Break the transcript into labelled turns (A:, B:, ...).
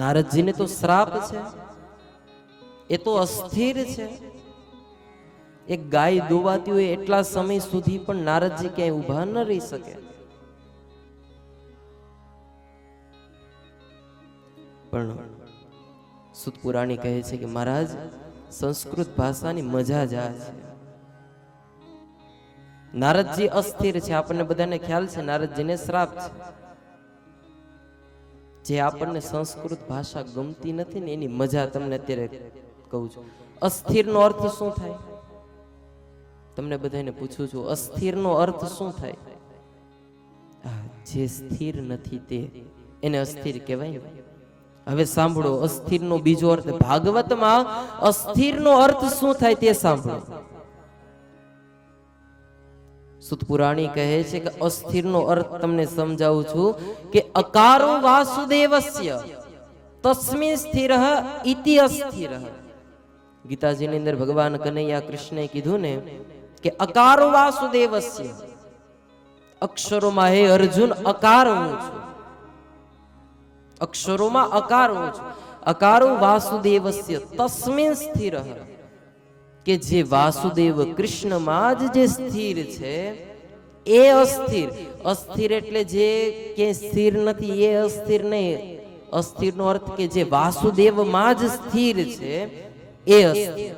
A: નારદજીને તો શ્રાપ છે, એ તો અસ્થિર છે. એક ગાય દોવાતી હોય એટલા સમય સુધી પણ નારદજી ક્યાંય ઊભા ન રહી શકે. પણ સુત પુરાણી કહે છે કે મહારાજ, સંસ્કૃત ભાષાની મજા જ આ છે. નારદજી અસ્થિર છે, આપણને બધાને ખ્યાલ છે નારદજીને શ્રાપ છે. જે આપણને સંસ્કૃત ભાષા ગમતી નથી ને એની મજા તમને અત્યારે કહું છું. અસ્થિર નો અર્થ શું થાય? તમને બધાને પૂછું છું, અસ્થિર નો અર્થ શું થાય? જે સ્થિર નથી તે, એને અસ્થિર કહેવાય. હવે સાંભળો, અસ્થિર નો બીજો અર્થ ભાગવતમાં અસ્થિર નો અર્થ શું થાય તે સાંભળો. સુત પુરાણી કહે છે કે અસ્થિર નો અર્થ તમને સમજાવું છું કે અકારો વાસુદેવસ્ય તસ્મિન સ્થિરઃ ઇતિ અસ્થિરઃ. ગીતાજીની અંદર ભગવાન કનૈયા કૃષ્ણે કીધું ને કે અકારો વાસુદેવસ્ય, અક્ષરોમાં હે અર્જુન અકાર હું છું, અક્ષરોમાં અકાર હું છું. અકારો વાસુદેવસ્ય તસ્મિન સ્થિરઃ, કે જે વાસુદેવ કૃષ્ણમાં જ જે સ્થિર છે એ અસ્થિર. અસ્થિર એટલે જે કે સ્થિર નથી એ અસ્થિર નહીં. અસ્થિર નો અર્થ કે જે વાસુદેવમાં જ સ્થિર છે એ અસ્થિર.